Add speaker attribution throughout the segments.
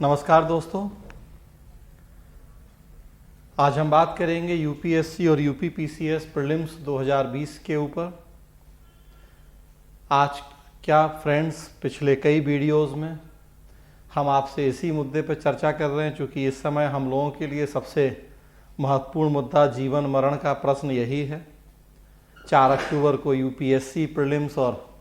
Speaker 1: नमस्कार दोस्तों, आज हम बात करेंगे यूपीएससी और यूपीपीसीएस प्रीलिम्स 2020 के ऊपर। आज क्या फ्रेंड्स, पिछले कई वीडियोस में हम आपसे इसी मुद्दे पर चर्चा कर रहे हैं, क्योंकि इस समय हम लोगों के लिए सबसे महत्वपूर्ण मुद्दा जीवन मरण का प्रश्न यही है। 4 अक्टूबर को यूपीएससी प्रीलिम्स और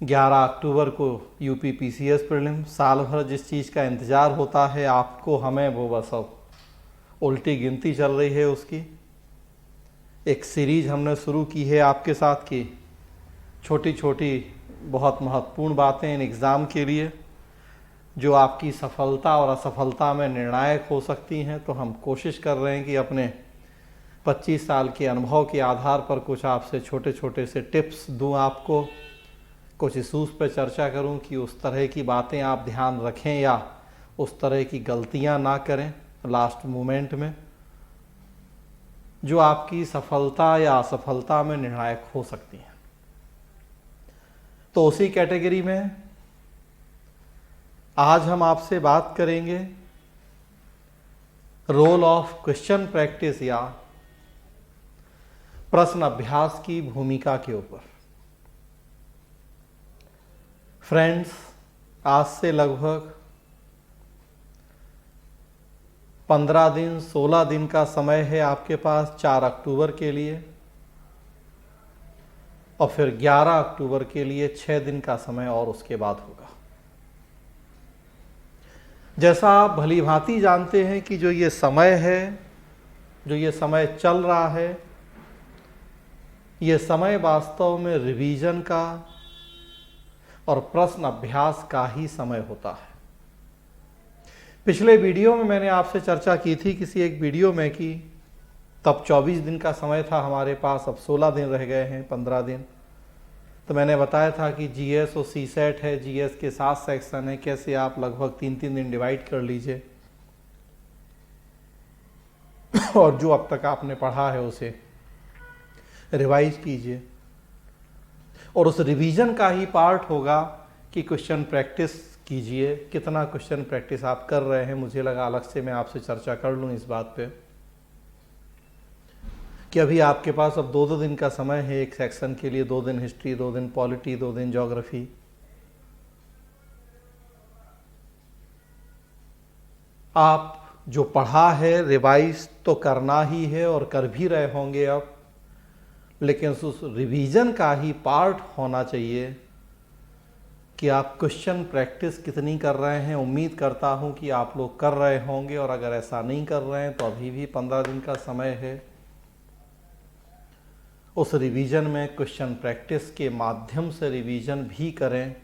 Speaker 1: 11 अक्टूबर को यूपीपीसीएस प्रीलिम्स। साल भर जिस चीज़ का इंतज़ार होता है आपको, हमें, वो बस अब उल्टी गिनती चल रही है उसकी। एक सीरीज हमने शुरू की है आपके साथ की छोटी छोटी बहुत महत्वपूर्ण बातें इन एग्ज़ाम के लिए, जो आपकी सफलता और असफलता में निर्णायक हो सकती हैं। तो हम कोशिश कर रहे हैं कि अपने 25 साल के अनुभव के आधार पर कुछ आपसे छोटे छोटे से टिप्स दूं आपको, कुछ इशूज़ पर चर्चा करूं कि उस तरह की बातें आप ध्यान रखें या उस तरह की गलतियां ना करें लास्ट मोमेंट में, जो आपकी सफलता या असफलता में निर्णायक हो सकती हैं। तो उसी कैटेगरी में आज हम आपसे बात करेंगे रोल ऑफ क्वेश्चन प्रैक्टिस या प्रश्न अभ्यास की भूमिका के ऊपर। फ्रेंड्स, आज से लगभग 15 दिन 16 दिन का समय है आपके पास 4 अक्टूबर के लिए, और फिर 11 अक्टूबर के लिए 6 दिन का समय और उसके बाद होगा। जैसा आप भली भांति जानते हैं कि जो ये समय है, जो ये समय चल रहा है, ये समय वास्तव में रिवीजन का और प्रश्न अभ्यास का ही समय होता है। पिछले वीडियो में मैंने आपसे चर्चा की थी किसी एक वीडियो में कि तब 24 दिन का समय था हमारे पास, अब 16 दिन रह गए हैं, 15 दिन। तो मैंने बताया था कि जीएस और सीसेट है, जीएस के 7 सेक्शन है, कैसे आप लगभग 3-3 दिन डिवाइड कर लीजिए और जो अब तक आपने पढ़ा है उसे रिवाइज कीजिए। और उस रिवीजन का ही पार्ट होगा कि क्वेश्चन प्रैक्टिस कीजिए। कितना क्वेश्चन प्रैक्टिस आप कर रहे हैं, मुझे लगा अलग से मैं आपसे चर्चा कर लूँ इस बात पे कि अभी आपके पास अब 2-2 दिन का समय है एक सेक्शन के लिए। 2 दिन हिस्ट्री, 2 दिन पॉलिटी, 2 दिन ज्योग्राफी। आप जो पढ़ा है रिवाइज तो करना ही है और कर भी रहे होंगे अब, लेकिन उस रिवीजन का ही पार्ट होना चाहिए कि आप क्वेश्चन प्रैक्टिस कितनी कर रहे हैं। उम्मीद करता हूं कि आप लोग कर रहे होंगे, और अगर ऐसा नहीं कर रहे हैं तो अभी भी 15 दिन का समय है। उस रिवीजन में क्वेश्चन प्रैक्टिस के माध्यम से रिवीजन भी करें,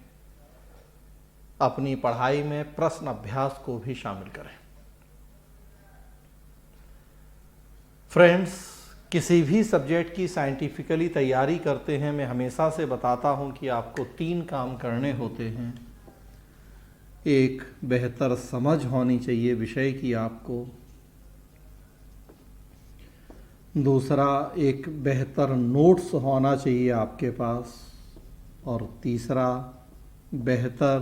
Speaker 1: अपनी पढ़ाई में प्रश्न अभ्यास को भी शामिल करें। फ्रेंड्स, किसी भी सब्जेक्ट की साइंटिफिकली तैयारी करते हैं, मैं हमेशा से बताता हूं कि आपको 3 काम करने होते हैं। एक, बेहतर समझ होनी चाहिए विषय की आपको। दूसरा, एक बेहतर नोट्स होना चाहिए आपके पास। और तीसरा, बेहतर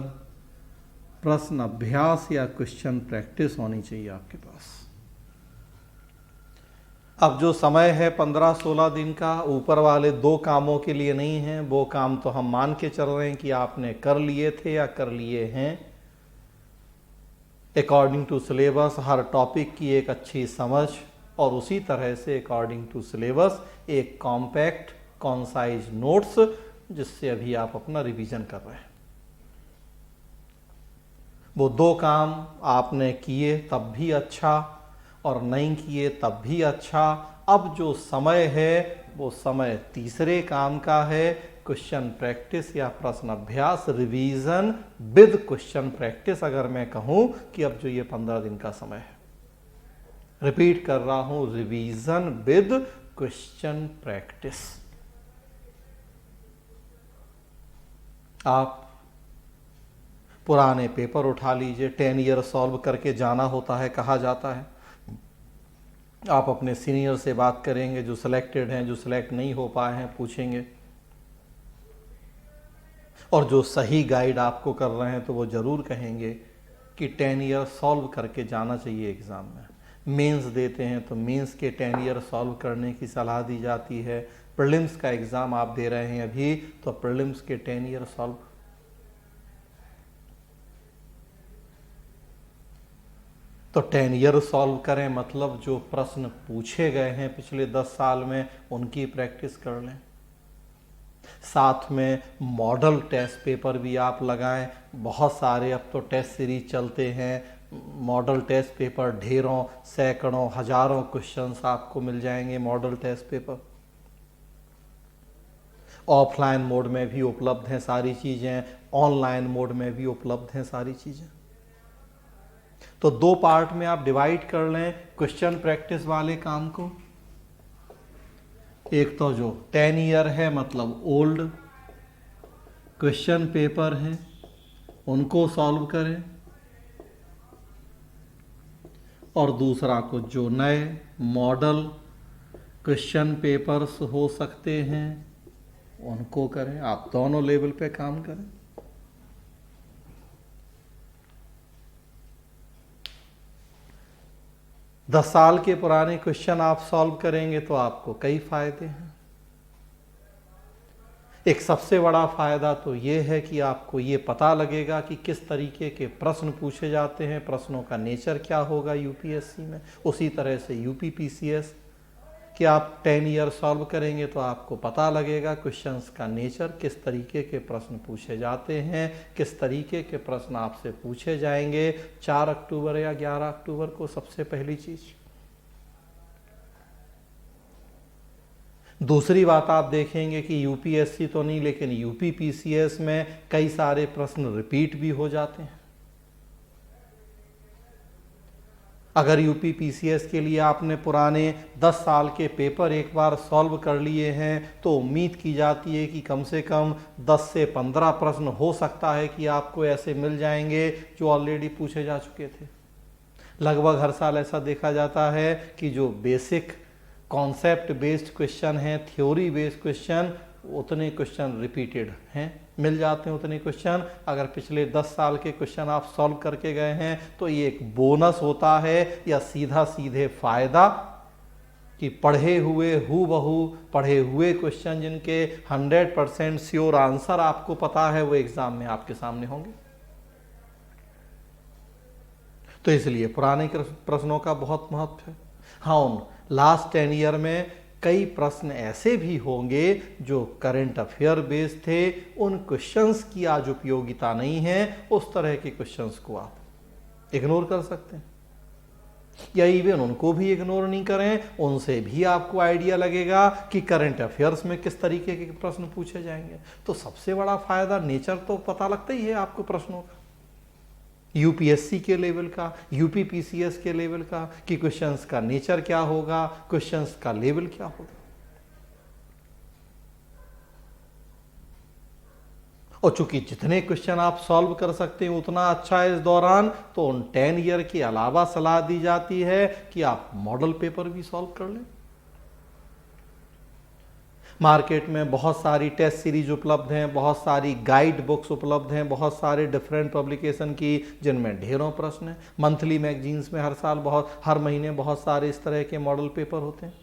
Speaker 1: प्रश्न अभ्यास या क्वेश्चन प्रैक्टिस होनी चाहिए आपके पास। अब जो समय है 15-16 दिन का, ऊपर वाले 2 कामों के लिए नहीं है। वो काम तो हम मान के चल रहे हैं कि आपने कर लिए थे या कर लिए हैं। अकॉर्डिंग टू सिलेबस हर टॉपिक की एक अच्छी समझ, और उसी तरह से अकॉर्डिंग टू सिलेबस एक कॉम्पैक्ट कॉन्साइज नोट्स, जिससे अभी आप अपना रिवीजन कर रहे हैं। वो 2 काम आपने किए तब भी अच्छा, और नहीं किए तब भी अच्छा। अब जो समय है वो समय तीसरे काम का है, क्वेश्चन प्रैक्टिस या प्रश्न अभ्यास, रिवीजन विद क्वेश्चन प्रैक्टिस। अगर मैं कहूं कि अब जो ये 15 दिन का समय है, रिपीट कर रहा हूं, रिवीजन विद क्वेश्चन प्रैक्टिस। आप पुराने पेपर उठा लीजिए, 10 ईयर सॉल्व करके जाना होता है, कहा जाता है। आप अपने सीनियर से बात करेंगे जो सिलेक्टेड हैं, जो सिलेक्ट नहीं हो पाए हैं पूछेंगे, और जो सही गाइड आपको कर रहे हैं तो वो ज़रूर कहेंगे कि 10 ईयर सॉल्व करके जाना चाहिए एग्ज़ाम में। मेंस देते हैं तो मेंस के 10 ईयर सॉल्व करने की सलाह दी जाती है। प्रीलिम्स का एग्ज़ाम आप दे रहे हैं अभी, तो प्रीलिम्स के 10 ईयर सॉल्व। तो 10 ईयर सॉल्व करें, मतलब जो प्रश्न पूछे गए हैं पिछले 10 साल में उनकी प्रैक्टिस कर लें। साथ में मॉडल टेस्ट पेपर भी आप लगाएं। बहुत सारे अब तो टेस्ट सीरीज चलते हैं, मॉडल टेस्ट पेपर ढेरों सैकड़ों हजारों क्वेश्चंस आपको मिल जाएंगे model test paper. Offline mode में भी उपलब्ध हैं सारी चीज़ें, ऑनलाइन मोड में भी उपलब्ध हैं सारी चीज़ें। तो 2 पार्ट में आप डिवाइड कर लें क्वेश्चन प्रैक्टिस वाले काम को। एक तो जो 10 ईयर है मतलब ओल्ड क्वेश्चन पेपर हैं उनको सॉल्व करें, और दूसरा को जो नए मॉडल क्वेश्चन पेपर्स हो सकते हैं उनको करें। आप दोनों लेवल पे काम करें। दस साल के पुराने क्वेश्चन आप सॉल्व करेंगे तो आपको कई फायदे हैं। एक सबसे बड़ा फायदा तो ये है कि आपको ये पता लगेगा कि किस तरीके के प्रश्न पूछे जाते हैं, प्रश्नों का नेचर क्या होगा यूपीएससी में। उसी तरह से यूपी पीसीएस कि आप 10 ईयर सॉल्व करेंगे तो आपको पता लगेगा क्वेश्चंस का नेचर, किस तरीके के प्रश्न पूछे जाते हैं, किस तरीके के प्रश्न आपसे पूछे जाएंगे 4 अक्टूबर या 11 अक्टूबर को। सबसे पहली चीज। दूसरी बात आप देखेंगे कि यूपीएससी तो नहीं लेकिन यूपी पीसीएस में कई सारे प्रश्न रिपीट भी हो जाते हैं। अगर यूपी पीसीएस के लिए आपने पुराने 10 साल के पेपर एक बार सॉल्व कर लिए हैं तो उम्मीद की जाती है कि कम से कम 10 से 15 प्रश्न हो सकता है कि आपको ऐसे मिल जाएंगे जो ऑलरेडी पूछे जा चुके थे। लगभग हर साल ऐसा देखा जाता है कि जो बेसिक कॉन्सेप्ट बेस्ड क्वेश्चन हैं, थ्योरी बेस्ड क्वेश्चन, उतने क्वेश्चन रिपीटेड हैं, मिल जाते हैं उतने क्वेश्चन। अगर पिछले 10 साल के क्वेश्चन आप सॉल्व करके गए हैं तो ये एक बोनस होता है या सीधा सीधे फायदा कि पढ़े हुए हूबहू पढ़े हुए क्वेश्चन जिनके 100% श्योर आंसर आपको पता है वो एग्जाम में आपके सामने होंगे। तो इसलिए पुराने प्रश्नों का बहुत महत्व है। हाँ, उन लास्ट 10 ईयर में कई प्रश्न ऐसे भी होंगे जो करंट अफेयर बेस्ड थे, उन क्वेश्चंस की आज उपयोगिता नहीं है, उस तरह के क्वेश्चंस को आप इग्नोर कर सकते हैं या इवन उनको भी इग्नोर नहीं करें, उनसे भी आपको आइडिया लगेगा कि करंट अफेयर्स में किस तरीके के प्रश्न पूछे जाएंगे। तो सबसे बड़ा फायदा नेचर तो पता लगता ही है आपको प्रश्नों का, यूपीएससी के लेवल का, यूपी पीसीएस के लेवल का, कि क्वेश्चंस का नेचर क्या होगा, क्वेश्चंस का लेवल क्या होगा। और चूंकि जितने क्वेश्चन आप सॉल्व कर सकते हैं उतना अच्छा है इस दौरान, तो उन 10 ईयर के अलावा सलाह दी जाती है कि आप मॉडल पेपर भी सॉल्व कर लें। मार्केट में बहुत सारी टेस्ट सीरीज उपलब्ध हैं, बहुत सारी गाइड बुक्स उपलब्ध हैं, बहुत सारे डिफरेंट पब्लिकेशन की जिनमें ढेरों प्रश्न हैं। मंथली मैगजीन्स में हर महीने बहुत सारे इस तरह के मॉडल पेपर होते हैं,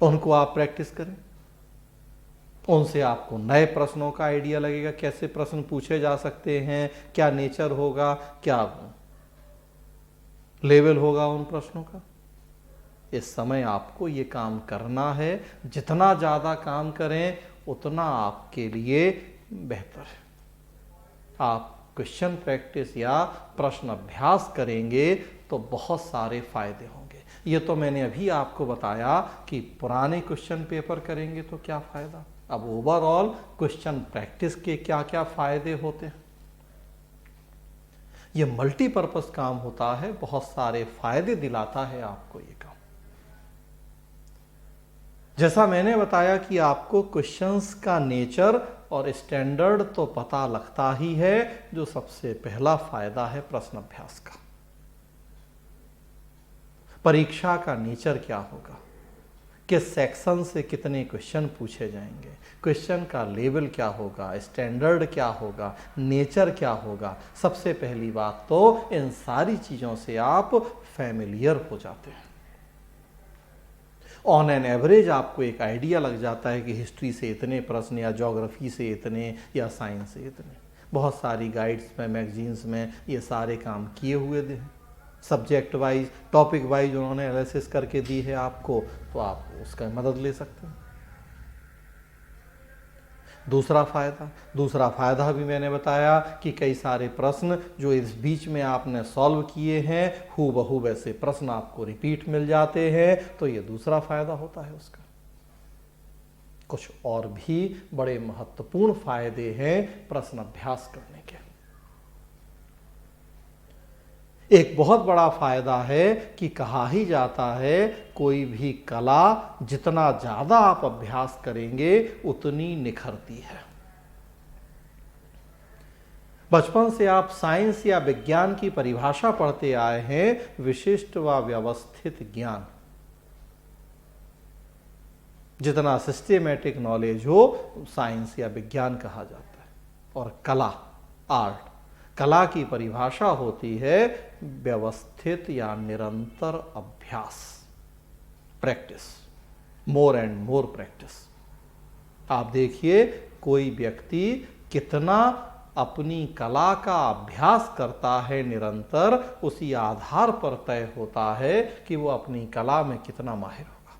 Speaker 1: उनको आप प्रैक्टिस करें। उनसे आपको नए प्रश्नों का आइडिया लगेगा, कैसे प्रश्न पूछे जा सकते हैं, क्या नेचर होगा, क्या लेवल होगा उन प्रश्नों का। इस समय आपको ये काम करना है। जितना ज़्यादा काम करें उतना आपके लिए बेहतर है। आप क्वेश्चन प्रैक्टिस या प्रश्न अभ्यास करेंगे तो बहुत सारे फायदे होंगे। ये तो मैंने अभी आपको बताया कि पुराने क्वेश्चन पेपर करेंगे तो क्या फ़ायदा। अब ओवरऑल क्वेश्चन प्रैक्टिस के क्या क्या फ़ायदे होते हैं। ये मल्टीपर्पज़ काम होता है, बहुत सारे फायदे दिलाता है आपको ये काम। जैसा मैंने बताया कि आपको क्वेश्चंस का नेचर और स्टैंडर्ड तो पता लगता ही है, जो सबसे पहला फायदा है प्रश्न अभ्यास का। परीक्षा का नेचर क्या होगा, किस सेक्शन से कितने क्वेश्चन पूछे जाएंगे, क्वेश्चन का लेवल क्या होगा, स्टैंडर्ड क्या होगा, नेचर क्या होगा। सबसे पहली बात तो इन सारी चीज़ों से आप फैमिलियर हो जाते हैं। ऑन एन एवरेज आपको एक आइडिया लग जाता है कि हिस्ट्री से इतने प्रश्न या ज्योग्राफी से इतने या साइंस से इतने। बहुत सारी गाइड्स में, मैगजीन्स में ये सारे काम किए हुए थे, सब्जेक्ट वाइज, टॉपिक वाइज उन्होंने एनालिसिस करके दी है आपको, तो आप उसका मदद ले सकते हैं। दूसरा फ़ायदा भी मैंने बताया कि कई सारे प्रश्न जो इस बीच में आपने सॉल्व किए हैं, हूबहू वैसे प्रश्न आपको रिपीट मिल जाते हैं, तो ये दूसरा फ़ायदा होता है उसका। कुछ और भी बड़े महत्वपूर्ण फ़ायदे हैं प्रश्न अभ्यास करने के। एक बहुत बड़ा फायदा है कि कहा ही जाता है कोई भी कला जितना ज़्यादा आप अभ्यास करेंगे उतनी निखरती है। बचपन से आप साइंस या विज्ञान की परिभाषा पढ़ते आए हैं, विशिष्ट व व्यवस्थित ज्ञान। जितना सिस्टेमेटिक नॉलेज हो साइंस या विज्ञान कहा जाता है। और कला, आर्ट, कला की परिभाषा होती है व्यवस्थित या निरंतर अभ्यास, practice, more and more practice. आप देखिए कोई व्यक्ति कितना अपनी कला का अभ्यास करता है निरंतर, उसी आधार पर तय होता है कि वो अपनी कला में कितना माहिर होगा।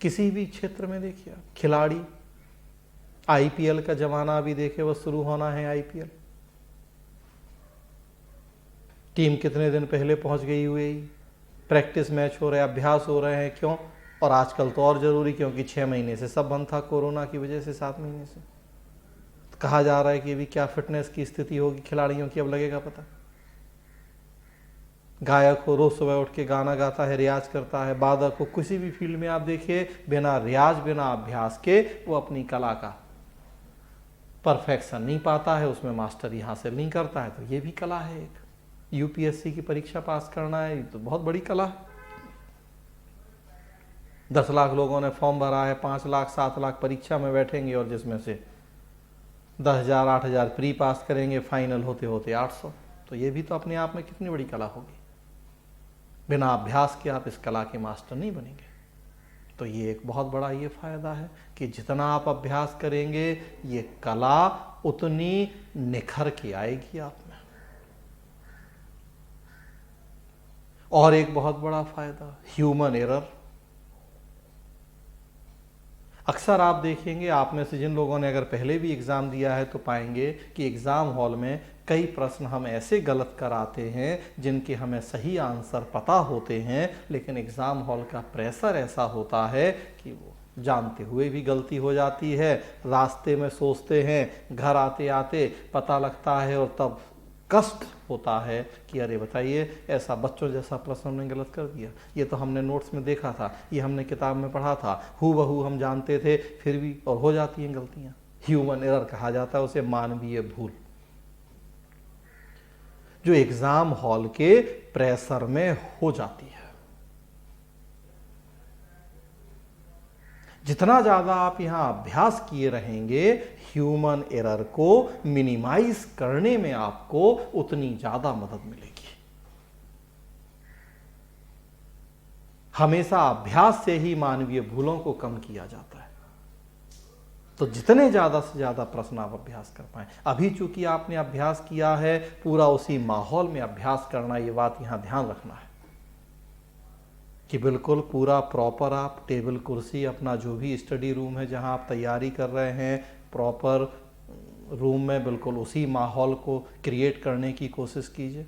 Speaker 1: किसी भी क्षेत्र में देखिए, खिलाड़ी, आईपीएल का जमाना अभी देखे, वो शुरू होना है आईपीएल। टीम कितने दिन पहले पहुंच गई हुई, प्रैक्टिस मैच हो रहे हैं, अभ्यास हो रहे हैं। क्यों? और आजकल तो और जरूरी, क्योंकि 6 महीने से सब बंद था कोरोना की वजह से, 7 महीने से। तो कहा जा रहा है कि अभी क्या फिटनेस की स्थिति होगी खिलाड़ियों की, अब लगेगा पता। गायक हो, रोज सुबह उठ के गाना गाता है, रियाज करता है। वादक हो, किसी भी फील्ड में आप देखिए, बिना रियाज, बिना अभ्यास के वो अपनी कला का परफेक्शन नहीं पाता है, उसमें मास्टरी हासिल नहीं करता है। तो ये भी कला है एक। यूपीएससी की परीक्षा पास करना है, तो बहुत बड़ी कला है। 10 लाख लोगों ने फॉर्म भरा है, 5 लाख 7 लाख परीक्षा में बैठेंगे, और जिसमें से 10,000 8,000 प्री पास करेंगे, फाइनल होते होते 800। तो ये भी तो अपने आप में कितनी बड़ी कला होगी। बिना अभ्यास के आप इस कला के मास्टर नहीं बनेंगे। तो ये एक बहुत बड़ा ये फायदा है कि जितना आप अभ्यास करेंगे ये कला उतनी निखर के आएगी आप में। और एक बहुत बड़ा फायदा, ह्यूमन एरर। अक्सर आप देखेंगे, आप में से जिन लोगों ने अगर पहले भी एग्ज़ाम दिया है तो पाएंगे कि एग्ज़ाम हॉल में कई प्रश्न हम ऐसे गलत कराते हैं जिनके हमें सही आंसर पता होते हैं, लेकिन एग्ज़ाम हॉल का प्रेशर ऐसा होता है कि वो जानते हुए भी गलती हो जाती है। रास्ते में सोचते हैं, घर आते आते पता लगता है, और तब कष्ट होता है कि अरे बताइए, ऐसा बच्चों जैसा प्रश्न हमने गलत कर दिया। ये तो हमने नोट्स में देखा था, ये हमने किताब में पढ़ा था, हूबहू हम जानते थे, फिर भी और हो जाती हैं गलतियां। ह्यूमन एरर कहा जाता है उसे, मानवीय भूल, जो एग्जाम हॉल के प्रेशर में हो जाती है। जितना ज़्यादा आप यहाँ अभ्यास किए रहेंगे, ह्यूमन एरर को मिनिमाइज करने में आपको उतनी ज़्यादा मदद मिलेगी। हमेशा अभ्यास से ही मानवीय भूलों को कम किया जाता है। तो जितने ज़्यादा से ज़्यादा प्रश्न आप अभ्यास कर पाएं। अभी चूंकि आपने अभ्यास किया है, पूरा उसी माहौल में अभ्यास करना, ये बात यहाँ ध्यान रखना है कि बिल्कुल पूरा प्रॉपर आप टेबल कुर्सी, अपना जो भी स्टडी रूम है जहां आप तैयारी कर रहे हैं, प्रॉपर रूम में बिल्कुल उसी माहौल को क्रिएट करने की कोशिश कीजिए।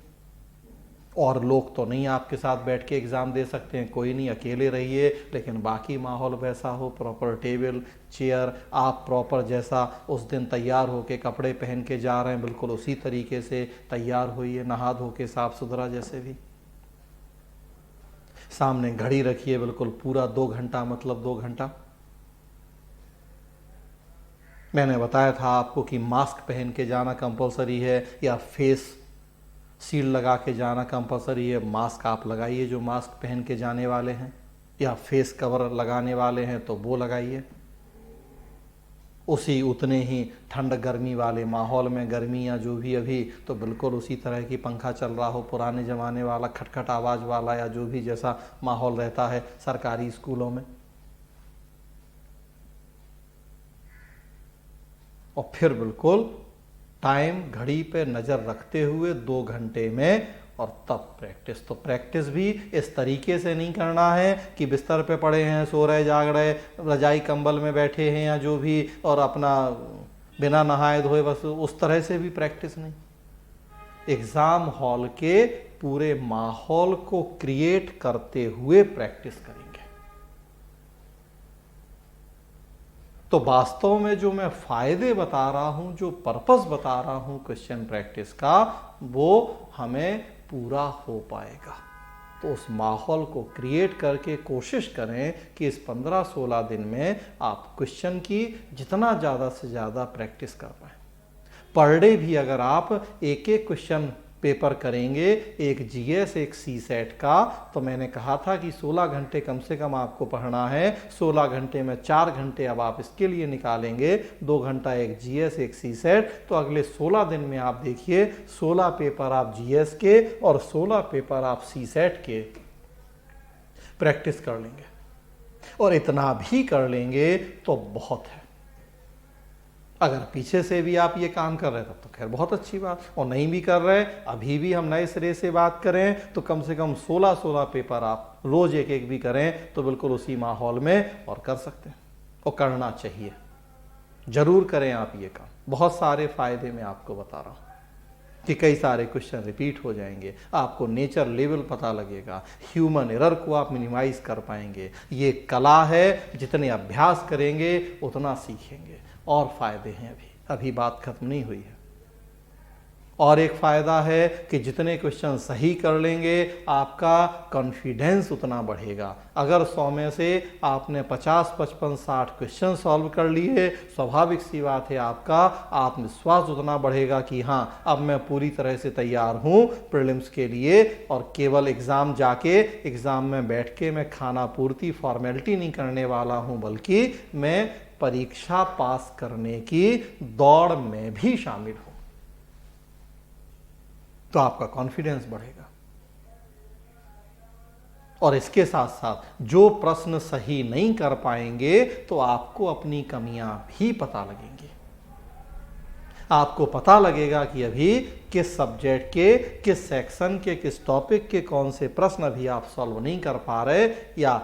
Speaker 1: और लोग तो नहीं आपके साथ बैठ के एग्ज़ाम दे सकते हैं, कोई नहीं, अकेले रहिए, लेकिन बाकी माहौल वैसा हो, प्रॉपर टेबल चेयर, आप प्रॉपर जैसा उस दिन तैयार होके कपड़े पहन के जा रहे हैं बिल्कुल उसी तरीके से तैयार होइए, नहा धो के साफ सुथरा जैसे भी। सामने घड़ी रखिए, बिल्कुल पूरा 2 घंटा, मतलब 2 घंटा। मैंने बताया था आपको कि मास्क पहन के जाना कंपलसरी है, या फेस शील्ड लगा के जाना कंपलसरी है। मास्क आप लगाइए जो मास्क पहन के जाने वाले हैं। या फेस कवर लगाने वाले हैं तो वो लगाइए। उसी उतने ही ठंड गर्मी वाले माहौल में, गर्मी या जो भी अभी, तो बिल्कुल उसी तरह की पंखा चल रहा हो, पुराने ज़माने वाला खटखट आवाज़ वाला, या जो भी जैसा माहौल रहता है सरकारी स्कूलों में। और फिर बिल्कुल टाइम घड़ी पे नज़र रखते हुए 2 घंटे में, और तब प्रैक्टिस। तो प्रैक्टिस भी इस तरीके से नहीं करना है कि बिस्तर पे पड़े हैं, सो रहे जाग रहे, रजाई कंबल में बैठे हैं या जो भी, और अपना बिना नहाए धोए बस, उस तरह से भी प्रैक्टिस नहीं। एग्ज़ाम हॉल के पूरे माहौल को क्रिएट करते हुए प्रैक्टिस करेंगे। तो वास्तव में जो मैं फ़ायदे बता रहा हूं, जो पर्पस बता रहा हूं क्वेश्चन प्रैक्टिस का, वो हमें पूरा हो पाएगा। तो उस माहौल को क्रिएट करके कोशिश करें कि इस 15-16 दिन में आप क्वेश्चन की जितना ज़्यादा से ज़्यादा प्रैक्टिस कर पाएँ। पर डे भी अगर आप एक एक क्वेश्चन पेपर करेंगे, एक जीएस एक सीसेट का, तो मैंने कहा था कि 16 घंटे कम से कम आपको पढ़ना है। 16 घंटे में 4 घंटे अब आप इसके लिए निकालेंगे, 2 घंटा एक जीएस एक सीसेट, तो अगले 16 दिन में आप देखिए 16 पेपर आप जीएस के और 16 पेपर आप सीसेट के प्रैक्टिस कर लेंगे। और इतना भी कर लेंगे तो बहुत है। अगर पीछे से भी आप ये काम कर रहे हैं तब तो खैर बहुत अच्छी बात, और नहीं भी कर रहे, अभी भी हम नए सिरे से बात करें तो कम से कम 16-16 पेपर आप रोज एक एक भी करें तो बिल्कुल उसी माहौल में और कर सकते हैं, और करना चाहिए। जरूर करें आप ये काम। बहुत सारे फायदे मैं आपको बता रहा हूँ कि कई सारे क्वेश्चन रिपीट हो जाएंगे, आपको नेचर लेवल पता लगेगा, ह्यूमन एरर को आप मिनिमाइज कर पाएंगे। ये कला है, जितने अभ्यास करेंगे उतना सीखेंगे। और फायदे हैं, अभी बात खत्म नहीं हुई है। और एक फ़ायदा है कि जितने क्वेश्चन सही कर लेंगे आपका कॉन्फिडेंस उतना बढ़ेगा। अगर 100 में से आपने 50, 55, 60 क्वेश्चन सॉल्व कर लिए, स्वाभाविक सी बात है आपका आत्मविश्वास उतना बढ़ेगा कि हाँ, अब मैं पूरी तरह से तैयार हूँ प्रीलिम्स के लिए, और केवल एग्ज़ाम जाके एग्ज़ाम में बैठ के मैं खाना पूर्ति फॉर्मेलिटी नहीं करने वाला हूँ, बल्कि मैं परीक्षा पास करने की दौड़ में भी शामिल हूँ। तो आपका कॉन्फिडेंस बढ़ेगा। और इसके साथ साथ जो प्रश्न सही नहीं कर पाएंगे तो आपको अपनी कमियां भी पता लगेंगी। आपको पता लगेगा कि अभी किस सब्जेक्ट के, किस सेक्शन के, किस टॉपिक के कौन से प्रश्न अभी आप सॉल्व नहीं कर पा रहे, या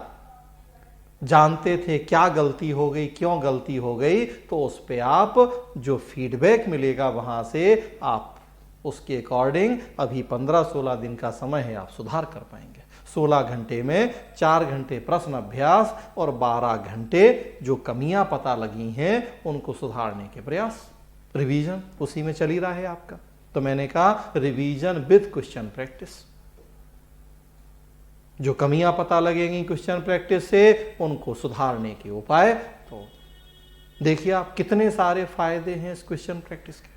Speaker 1: जानते थे क्या गलती हो गई, क्यों गलती हो गई, तो उस पे आप जो फीडबैक मिलेगा वहां से आप उसके अकॉर्डिंग अभी 15-16 दिन का समय है, आप सुधार कर पाएंगे। 16 घंटे में 4 घंटे प्रश्न अभ्यास और 12 घंटे जो कमियां पता लगी हैं उनको सुधारने के प्रयास। रिवीजन उसी में चल ही रहा है आपका। तो मैंने कहा रिवीजन विद क्वेश्चन प्रैक्टिस। जो कमियां पता लगेंगी क्वेश्चन प्रैक्टिस से, उनको सुधारने के उपाय। तो देखिए आप कितने सारे फायदे हैं इस क्वेश्चन प्रैक्टिस के।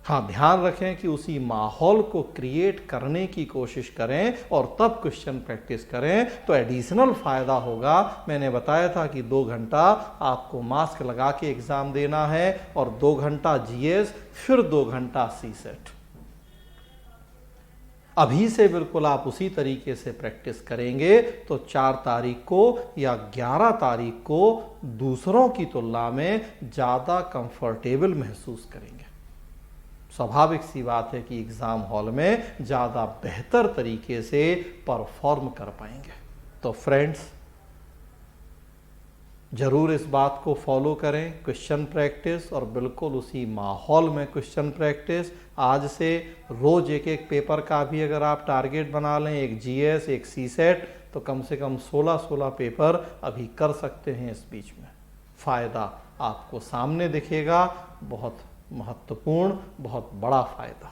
Speaker 1: हाँ, ध्यान रखें कि उसी माहौल को क्रिएट करने की कोशिश करें और तब क्वेश्चन प्रैक्टिस करें, तो एडिशनल फायदा होगा। मैंने बताया था कि 2 घंटा आपको मास्क लगा के एग्जाम देना है, और 2 घंटा जीएस, फिर 2 घंटा सीसेट। अभी से बिल्कुल आप उसी तरीके से प्रैक्टिस करेंगे तो 4 तारीख को या 11 तारीख को दूसरों की तुलना में ज़्यादा कंफर्टेबल महसूस करेंगे। स्वाभाविक सी बात है कि एग्ज़ाम हॉल में ज़्यादा बेहतर तरीके से परफॉर्म कर पाएंगे। तो फ्रेंड्स, ज़रूर इस बात को फॉलो करें, क्वेश्चन प्रैक्टिस, और बिल्कुल उसी माहौल में क्वेश्चन प्रैक्टिस। आज से रोज़ एक एक पेपर का भी अगर आप टारगेट बना लें, एक जीएस एक सीसेट, तो कम से कम 16-16 पेपर अभी कर सकते हैं। इस बीच में फ़ायदा आपको सामने दिखेगा, बहुत महत्वपूर्ण, बहुत बड़ा फ़ायदा।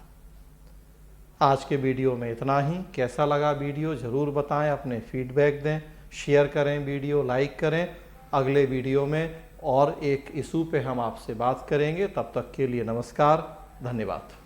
Speaker 1: आज के वीडियो में इतना ही। कैसा लगा वीडियो ज़रूर बताएं, अपने फीडबैक दें, शेयर करें वीडियो, लाइक करें। अगले वीडियो में और एक इशू पे हम आपसे बात करेंगे। तब तक के लिए नमस्कार, धन्यवाद।